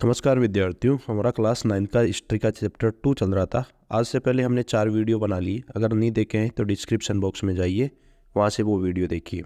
नमस्कार विद्यार्थियों, हमारा क्लास 9 का हिस्ट्री का चैप्टर 2 चल रहा था। आज से पहले हमने 4 वीडियो बना ली। अगर नहीं देखे हैं तो डिस्क्रिप्शन बॉक्स में जाइए, वहाँ से वो वीडियो देखिए।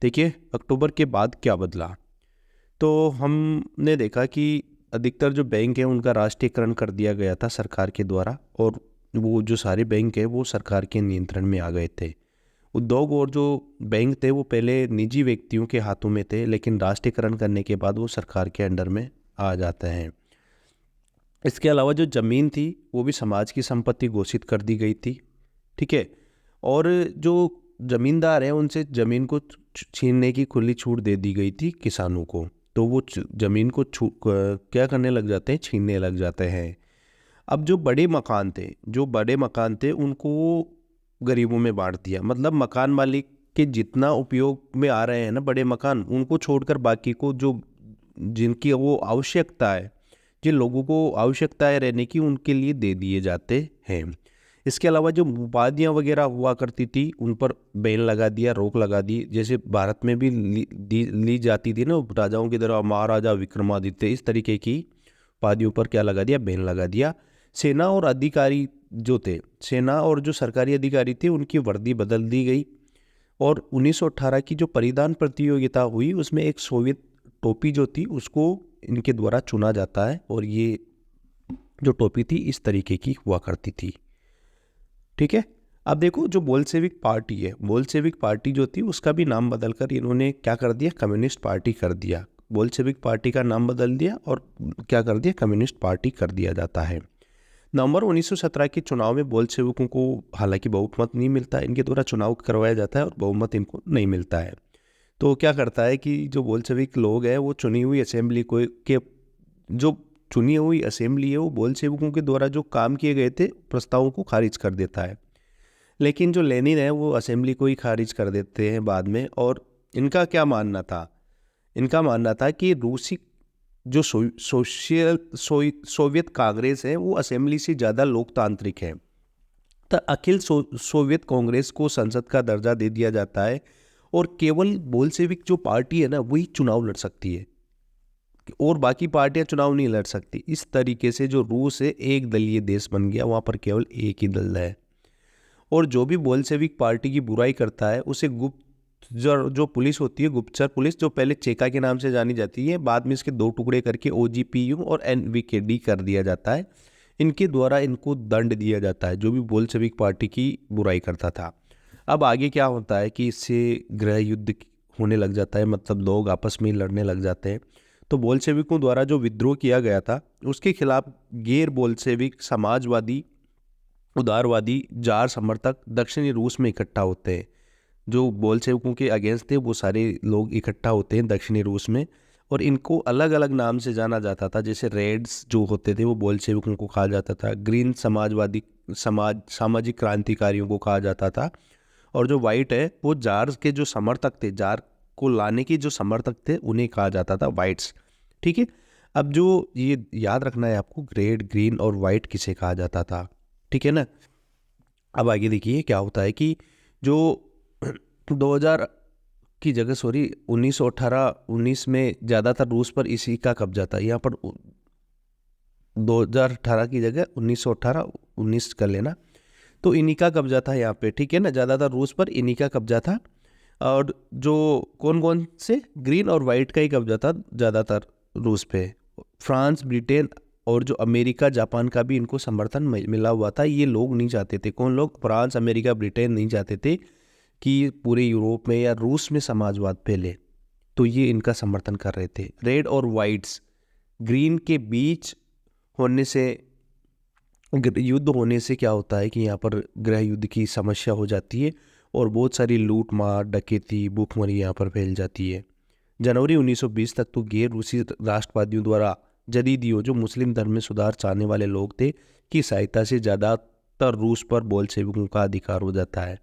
देखिए अक्टूबर के बाद क्या बदला। तो हमने देखा कि अधिकतर जो बैंक हैं उनका राष्ट्रीयकरण कर दिया गया था सरकार के द्वारा, और वो जो सारे बैंक हैं वो सरकार के नियंत्रण में आ गए थे। उद्योग और जो बैंक थे वो पहले निजी व्यक्तियों के हाथों में थे, लेकिन राष्ट्रीयकरण करने के बाद वो सरकार के अंडर में आ जाते हैं। इसके अलावा जो ज़मीन थी वो भी समाज की संपत्ति घोषित कर दी गई थी। ठीक है। और जो ज़मींदार हैं उनसे ज़मीन को छीनने की खुली छूट दे दी गई थी किसानों को। तो वो ज़मीन को क्या करने लग जाते हैं, छीनने लग जाते हैं। अब जो बड़े मकान थे उनको गरीबों में बांट दिया। मतलब मकान मालिक के जितना उपयोग में आ रहे हैं ना बड़े मकान, उनको छोड़कर बाकी को जो जिनकी वो आवश्यकता है, जिन लोगों को आवश्यकता है रहने की, उनके लिए दे दिए जाते हैं। इसके अलावा जो उपाधियाँ वगैरह हुआ करती थी उन पर बैन लगा दिया, रोक लगा दी। जैसे भारत में भी ली जाती थी ना राजाओं की तरह, महाराजा विक्रमादित्य, इस तरीके की उपाधियों पर क्या लगा दिया, बैन लगा दिया। सेना और अधिकारी जो थे, सेना और जो सरकारी अधिकारी थे उनकी वर्दी बदल दी गई। और 1918 की जो परिधान प्रतियोगिता हुई उसमें एक सोवियत टोपी जो थी उसको इनके द्वारा चुना जाता है, और ये जो टोपी थी इस तरीके की हुआ करती थी। ठीक है। अब देखो जो बोल्शेविक पार्टी है, बोल्शेविक पार्टी जो थी उसका भी नाम बदलकर इन्होंने क्या कर दिया, कम्युनिस्ट पार्टी कर दिया। बोल्शेविक पार्टी का नाम बदल दिया और क्या कर दिया, कम्युनिस्ट पार्टी कर दिया जाता है। नवंबर 1917 के चुनाव में बोल्शेविकों को हालांकि बहुमत नहीं मिलता, इनके द्वारा चुनाव करवाया जाता है और बहुमत इनको नहीं मिलता है। तो क्या करता है कि जो बोल्शेविक लोग हैं वो चुनी हुई असेंबली को के जो चुनी हुई असेंबली है वो बोल्शेविकों के द्वारा जो काम किए गए थे प्रस्तावों को खारिज कर देता है। लेकिन जो लेनिन है वो असेंबली को ही खारिज कर देते हैं बाद में। और इनका क्या मानना था, इनका मानना था कि रूसी जो सोवियत कांग्रेस है वो असेंबली से ज़्यादा लोकतांत्रिक है। तो अखिल सोवियत कांग्रेस को संसद का दर्जा दे दिया जाता है और केवल बोल्शेविक जो पार्टी है ना वही चुनाव लड़ सकती है, और बाकी पार्टियां चुनाव नहीं लड़ सकती। इस तरीके से जो रूस है एक दलीय देश बन गया, वहाँ पर केवल एक ही दल है। और जो भी बोल्शेविक पार्टी की बुराई करता है उसे जो पुलिस होती है, गुप्तचर पुलिस, जो पहले चेका के नाम से जानी जाती है, बाद में इसके 2 टुकड़े करके ओजीपीयू और एनवीकेडी कर दिया जाता है। इनके द्वारा इनको दंड दिया जाता है जो भी बोल्शेविक पार्टी की बुराई करता था। अब आगे क्या होता है कि इससे गृह युद्ध होने लग जाता है, मतलब लोग आपस में लड़ने लग जाते हैं। तो बोल्शेविकों द्वारा जो विद्रोह किया गया था उसके खिलाफ गैर बोल्शेविक, समाजवादी, उदारवादी, जार समर्थक दक्षिणी रूस में इकट्ठा होते हैं। जो बोल्शेविकों के अगेंस्ट थे वो सारे लोग इकट्ठा होते हैं दक्षिणी रूस में, और इनको अलग अलग नाम से जाना जाता था। जैसे रेड्स जो होते थे वो बोल्शेविकों को कहा जाता था, ग्रीन समाजवादी सामाजिक क्रांतिकारियों को कहा जाता था, और जो वाइट है वो जार के जो समर्थक थे, जार को लाने के जो समर्थक थे उन्हें कहा जाता था वाइट्स। ठीक है। अब जो ये याद रखना है आपको, रेड, ग्रीन और वाइट किसे कहा जाता था। ठीक है ना। अब आगे देखिए क्या होता है कि जो 2000 की जगह, सॉरी 1918-19 में ज़्यादातर रूस पर इसी का कब्जा था। यहाँ पर 2018 की जगह 1918-19 कर लेना, तो इन्हीं का कब्जा था यहाँ पे। ठीक है ना, ज़्यादातर रूस पर इन्हीं का कब्जा था। और जो कौन कौन से, ग्रीन और वाइट का ही कब्जा था ज़्यादातर रूस पे। फ्रांस, ब्रिटेन और जो अमेरिका, जापान का भी इनको समर्थन मिला हुआ था। ये लोग नहीं चाहते थे, कौन लोग, फ्रांस, अमेरिका, ब्रिटेन नहीं चाहते थे कि पूरे यूरोप में या रूस में समाजवाद फैले, तो ये इनका समर्थन कर रहे थे। रेड और वाइट्स, ग्रीन के बीच होने से, युद्ध होने से क्या होता है कि यहाँ पर गृह युद्ध की समस्या हो जाती है और बहुत सारी लूट मार, डकैती, भूखमरी यहाँ पर फैल जाती है। जनवरी 1920 तक तो गैर रूसी राष्ट्रवादियों द्वारा जदीदियों, जो मुस्लिम धर्म में सुधार चाहने वाले लोग थे, की सहायता से ज़्यादातर रूस पर बोल्शेविकों का अधिकार हो जाता है।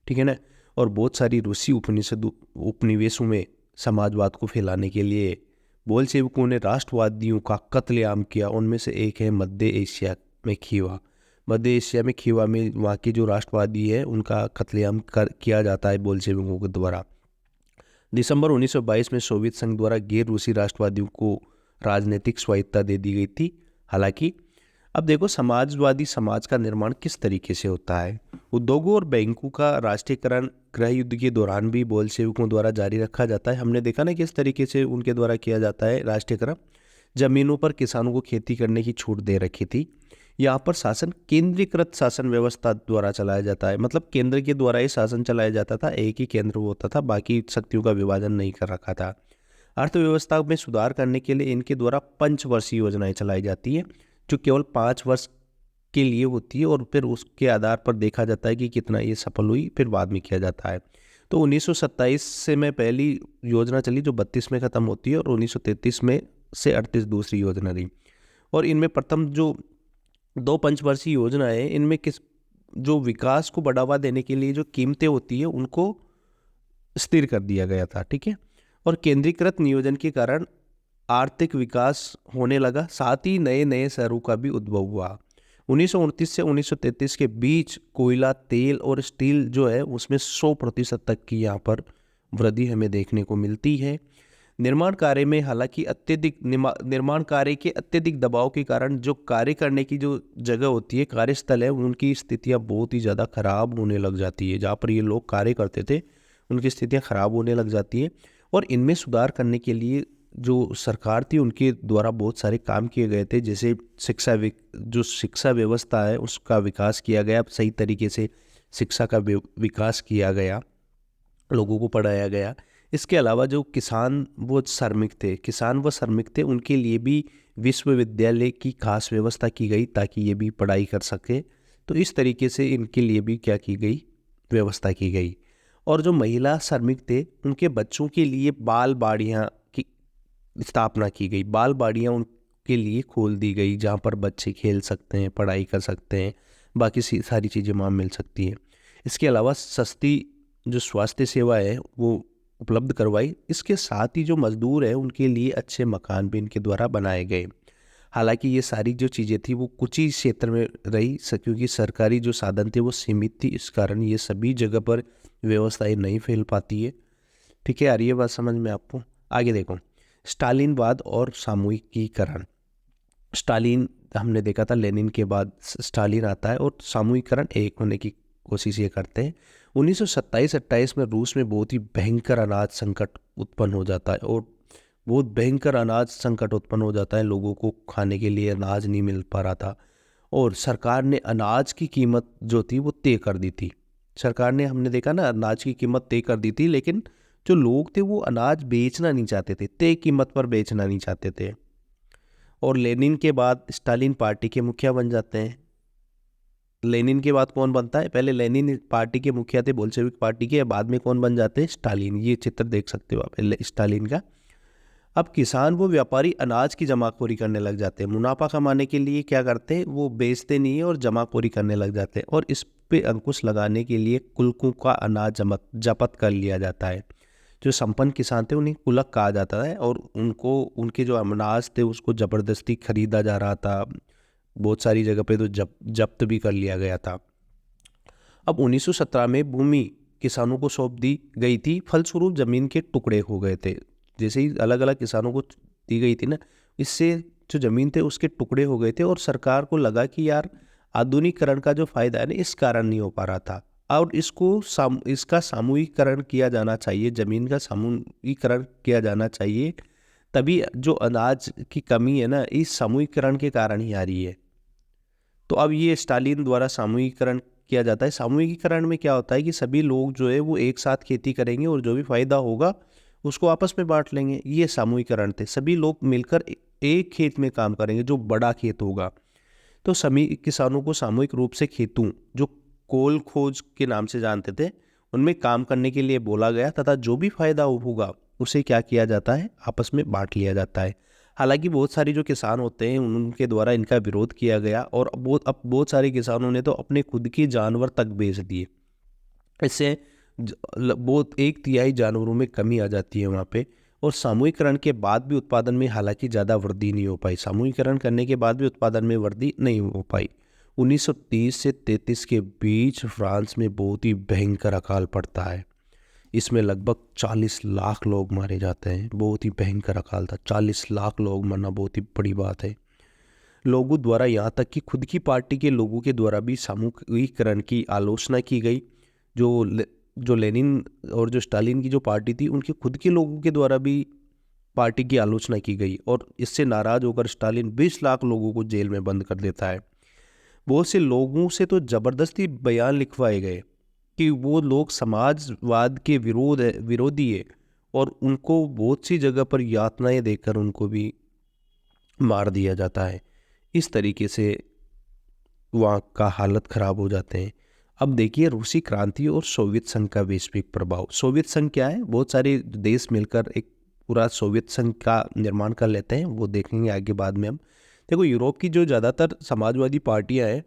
ठीक है ना। और बहुत सारी रूसी उपनिवेशों में समाजवाद को फैलाने के लिए बोल्शेविकों ने राष्ट्रवादियों का कत्लेआम किया। उनमें से एक है मध्य एशिया में खीवा। मध्य एशिया में खीवा में वहाँ के जो राष्ट्रवादी है उनका कत्लेआम किया जाता है बोल्शेविकों के द्वारा। दिसंबर 1922 में सोवियत संघ द्वारा गैर रूसी राजनीतिक स्वायत्तता दे दी गई थी। हालांकि अब देखो समाजवादी समाज का निर्माण किस तरीके से होता है। उद्योगों और बैंकों का राष्ट्रीयकरण गृह युद्ध के दौरान भी बोल्शेविकों द्वारा जारी रखा जाता है। हमने देखा ना किस तरीके से उनके द्वारा किया जाता है राष्ट्रीयकरण। जमीनों पर किसानों को खेती करने की छूट दे रखी थी। यहाँ पर शासन केंद्रीकृत शासन व्यवस्था द्वारा चलाया जाता है, मतलब केंद्र के द्वारा ही शासन चलाया जाता था, एक ही केंद्र होता था, बाकी शक्तियों का विभाजन नहीं कर रखा था। अर्थव्यवस्था में सुधार करने के लिए इनके द्वारा पंचवर्षीय योजनाएं चलाई जाती है, जो केवल 5 वर्ष के लिए होती है और फिर उसके आधार पर देखा जाता है कि कितना ये सफल हुई, फिर बाद में किया जाता है। तो 1927 से में पहली योजना चली जो 32 में ख़त्म होती है, और 1933 में से 38 दूसरी योजना रही। और इनमें प्रथम जो 2 पंचवर्षीय योजनाएं, इनमें किस जो विकास को बढ़ावा देने के लिए जो कीमतें होती है उनको स्थिर कर दिया गया था, ठीक है। और केंद्रीकृत नियोजन के कारण आर्थिक विकास होने लगा, साथ ही नए नए शहरों का भी उद्भव हुआ। 1929 से 1933 के बीच कोयला, तेल और स्टील जो है उसमें 100% तक की यहाँ पर वृद्धि हमें देखने को मिलती है। निर्माण कार्य में हालांकि निर्माण कार्य के अत्यधिक दबाव के कारण जो कार्य करने की जो जगह होती है, कार्यस्थल है, उनकी स्थितियाँ बहुत ही ज़्यादा खराब होने लग जाती है। जहाँ पर ये लोग कार्य करते थे उनकी स्थितियाँ खराब होने लग जाती है। और इनमें सुधार करने के लिए जो सरकार थी उनके द्वारा बहुत सारे काम किए गए थे, जैसे जो शिक्षा व्यवस्था है उसका विकास किया गया, सही तरीके से शिक्षा का विकास किया गया, लोगों को पढ़ाया गया। इसके अलावा जो किसान व श्रमिक थे उनके लिए भी विश्वविद्यालय की खास व्यवस्था की गई ताकि ये भी पढ़ाई कर सके। तो इस तरीके से इनके लिए भी क्या की गई, व्यवस्था की गई। और जो महिला श्रमिक थे उनके बच्चों के लिए बाल बाड़ियाँ की स्थापना की गई। बाल बाड़ियाँ उनके लिए खोल दी गई जहाँ पर बच्चे खेल सकते हैं, पढ़ाई कर सकते हैं, बाकी सारी चीज़ें वहाँ मिल सकती हैं। इसके अलावा सस्ती जो स्वास्थ्य सेवा है वो उपलब्ध करवाई। इसके साथ ही जो मजदूर है उनके लिए अच्छे मकान भी इनके द्वारा बनाए गए। हालांकि ये सारी जो चीज़ें थी वो कुछ ही क्षेत्र में रही, क्योंकि सरकारी जो साधन थे वो सीमित थी, इस कारण ये सभी जगह पर व्यवस्थाएं नहीं फैल पाती है, ठीक है। आ रही है बात समझ में आपको? आगे देखो, स्टालिनवाद और सामूहिकीकरण। स्टालिन हमने देखा था, लेनिन के बाद स्टालिन आता है और सामूहिकरण एक होने की कोशिश ये करते हैं। 1927-28 में रूस में बहुत ही भयंकर अनाज संकट उत्पन्न हो जाता है, और बहुत भयंकर अनाज संकट उत्पन्न हो जाता है, लोगों को खाने के लिए अनाज नहीं मिल पा रहा था, और सरकार ने अनाज की कीमत जो थी वो तय कर दी थी। सरकार ने, हमने देखा ना, अनाज की कीमत तय कर दी थी, लेकिन जो लोग थे वो अनाज बेचना नहीं चाहते थे, तय कीमत पर बेचना नहीं चाहते थे। और लेनिन के बाद स्टालिन पार्टी के मुखिया बन जाते हैं। लेनिन के बाद कौन बनता है? पहले लेनिन पार्टी के मुखिया थे, बोल्शेविक पार्टी के, बाद में कौन बन जाते हैं? स्टालिन। ये चित्र देख सकते हो आप स्टालिन का। अब किसान वो व्यापारी अनाज की जमाखोरी करने लग जाते हैं। मुनाफा कमाने के लिए क्या करते हैं, वो बेचते नहीं है और जमाखोरी करने लग जाते हैं, और इस पे अंकुश लगाने के लिए कुलकों का अनाज जब्त कर लिया जाता है। जो संपन्न किसान थे उन्हें कुलक कहा जाता है, और उनके जो अनाज थे उसको ज़बरदस्ती खरीदा जा रहा था, बहुत सारी जगह पे तो जब्त भी कर लिया गया था। अब 1917 में भूमि किसानों को सौंप दी गई थी, फलस्वरूप जमीन के टुकड़े हो गए थे। जैसे ही अलग अलग किसानों को दी गई थी ना, इससे जो जमीन थे उसके टुकड़े हो गए थे, और सरकार को लगा कि यार आधुनिकीकरण का जो फायदा है ना इस कारण नहीं हो पा रहा था, और इसका सामूहिकरण किया जाना चाहिए, जमीन का सामूहिकरण किया जाना चाहिए, तभी जो अनाज की कमी है ना इस सामूहिकरण के कारण ही आ रही है। तो अब ये स्टालिन द्वारा सामूहिकरण किया जाता है। सामूहिकरण में क्या होता है कि सभी लोग जो है वो एक साथ खेती करेंगे और जो भी फायदा होगा उसको आपस में बांट लेंगे। ये सामूहिकरण थे, सभी लोग मिलकर एक खेत में काम करेंगे जो बड़ा खेत होगा। तो सभी किसानों को सामूहिक रूप से खेतों, जो कोल खोज के नाम से जानते थे, उनमें काम करने के लिए बोला गया, तथा जो भी फायदा होगा उसे क्या किया जाता है, आपस में बांट लिया जाता है। हालांकि बहुत सारे जो किसान होते हैं उनके द्वारा इनका विरोध किया गया, और अब बहुत सारे किसानों ने तो अपने खुद के जानवर तक बेच दिए। इससे बहुत 1/3 जानवरों में कमी आ जाती है वहाँ पे। और सामूहिकरण के बाद भी उत्पादन में हालांकि ज़्यादा वृद्धि नहीं हो पाई, सामूहिकरण करने के बाद भी उत्पादन में वृद्धि नहीं हो पाई। 1930 से 33 के बीच फ्रांस में बहुत ही भयंकर अकाल पड़ता है। इसमें लगभग 40 लाख लोग मारे जाते हैं। बहुत ही भयंकर अकाल था, 40 लाख लोग मरना बहुत ही बड़ी बात है। लोगों द्वारा, यहाँ तक कि खुद की पार्टी के लोगों के द्वारा भी सामूहिकरण की आलोचना की गई। जो लेनिन और जो स्टालिन की जो पार्टी थी, उनके खुद के लोगों के द्वारा भी पार्टी की आलोचना की गई, और इससे नाराज होकर स्टालिन 20 लाख लोगों को जेल में बंद कर देता है। बहुत से लोगों से तो जबरदस्ती बयान लिखवाए गए कि वो लोग समाजवाद के विरोधी है, और उनको बहुत सी जगह पर यातनाएं देकर उनको भी मार दिया जाता है। इस तरीके से वहाँ का हालत ख़राब हो जाते हैं। अब देखिए रूसी क्रांति और सोवियत संघ का वैश्विक प्रभाव। सोवियत संघ क्या है? बहुत सारे देश मिलकर एक पूरा सोवियत संघ का निर्माण कर लेते हैं, वो देखेंगे आगे बाद में हम। देखो, यूरोप की जो ज़्यादातर समाजवादी पार्टियां हैं,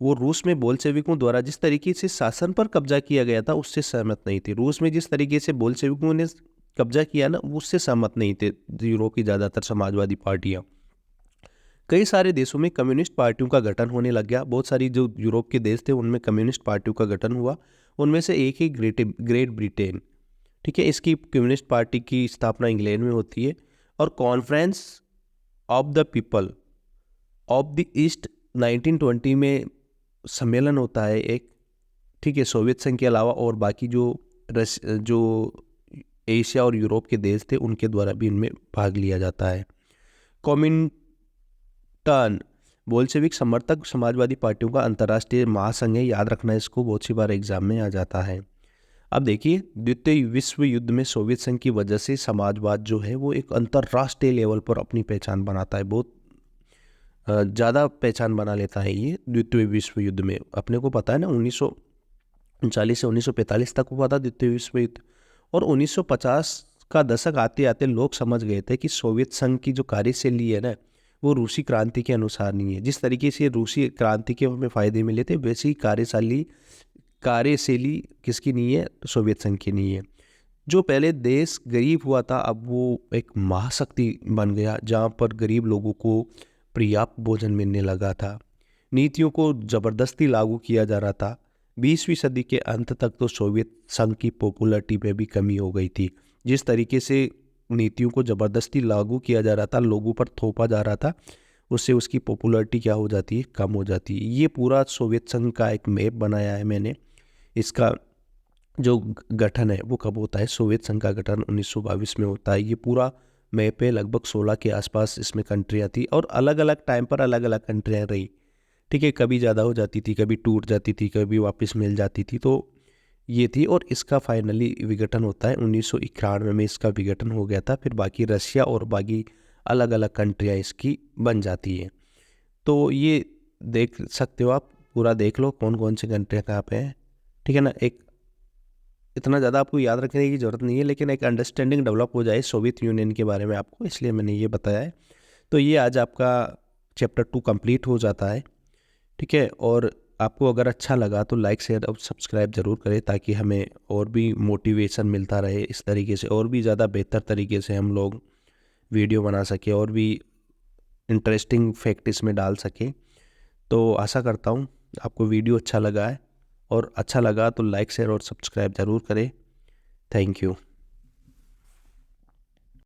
वो रूस में बोल्शेविकों द्वारा जिस तरीके से शासन पर कब्जा किया गया था उससे सहमत नहीं थे। रूस में जिस तरीके से बोल्शेविकों ने कब्जा किया ना, उससे सहमत नहीं थे यूरोप की ज़्यादातर समाजवादी पार्टियां। कई सारे देशों में कम्युनिस्ट पार्टियों का गठन होने लग गया। बहुत सारी जो यूरोप के देश थे उनमें कम्युनिस्ट पार्टियों का गठन हुआ। उनमें से एक ही ग्रेट ब्रिटेन, ठीक है। इसकी कम्युनिस्ट पार्टी की स्थापना इंग्लैंड में होती है। और conference of the people of the east 1920 में सम्मेलन होता है एक, ठीक है। सोवियत संघ के अलावा और बाकी जो एशिया और यूरोप के देश थे उनके द्वारा भी इनमें भाग लिया जाता है। कॉमिंटर्न बोल्शेविक समर्थक समाजवादी पार्टियों का अंतर्राष्ट्रीय महासंघ है। याद रखना, इसको बहुत सी बार एग्जाम में आ जाता है। अब देखिए, द्वितीय विश्व युद्ध में सोवियत संघ की वजह से समाजवाद जो है वो एक अंतर्राष्ट्रीय लेवल पर अपनी पहचान बनाता है। बहुत ज़्यादा पहचान बना लेता है ये द्वितीय विश्व युद्ध में। अपने को पता है ना, 1939 से 1945 तक हुआ था द्वितीय विश्व युद्ध, और 1950 का दशक आते आते लोग समझ गए थे कि सोवियत संघ की जो कार्यशैली है ना, वो रूसी क्रांति के अनुसार नहीं है। जिस तरीके से रूसी क्रांति के हमें फ़ायदे मिले थे, वैसी कार्यशैली किसकी नहीं है? सोवियत संघ की नहीं है। जो पहले देश गरीब हुआ था, अब वो एक महाशक्ति बन गया, जहाँ पर गरीब लोगों को पर्याप्त भोजन मिलने लगा था। नीतियों को ज़बरदस्ती लागू किया जा रहा था। 20वीं सदी के अंत तक तो सोवियत संघ की पॉपुलैरिटी में भी कमी हो गई थी। जिस तरीके से नीतियों को ज़बरदस्ती लागू किया जा रहा था, लोगों पर थोपा जा रहा था, उससे उसकी पॉपुलैरिटी क्या हो जाती है? कम हो जाती है। ये पूरा सोवियत संघ का एक मैप बनाया है मैंने। इसका जो गठन है वो कब होता है? सोवियत संघ का गठन 1922 में होता है। ये पूरा मैप है, लगभग 16 के आसपास इसमें कंट्रियाँ थी, और अलग अलग टाइम पर अलग अलग कंट्रियाँ रही, ठीक है। कभी ज़्यादा हो जाती थी, कभी टूट जाती थी, कभी वापस मिल जाती थी, तो ये थी। और इसका फाइनली विघटन होता है 1991 में इसका विघटन हो गया था। फिर बाकी रशिया और बाकी अलग अलग कंट्रियाँ इसकी बन जाती है। तो ये देख सकते हो आप, पूरा देख लो कौन कौन सी कंट्रियाँ कहाँ पे हैं, ठीक है ना। एक इतना ज़्यादा आपको याद रखने की ज़रूरत नहीं है, लेकिन एक अंडरस्टैंडिंग डेवलप हो जाए सोवियत यूनियन के बारे में आपको, इसलिए मैंने ये बताया है। तो ये आज आपका चैप्टर 2 कंप्लीट हो जाता है, ठीक है। और आपको अगर अच्छा लगा तो लाइक शेयर और सब्सक्राइब ज़रूर करें, ताकि हमें और भी मोटिवेशन मिलता रहे इस तरीके से, और भी ज़्यादा बेहतर तरीके से हम लोग वीडियो बना सकें और भी इंटरेस्टिंग फैक्ट इसमें डाल सकें। तो आशा करता हूँ आपको वीडियो अच्छा लगा है, और अच्छा लगा तो लाइक शेयर और सब्सक्राइब ज़रूर करें। Thank you.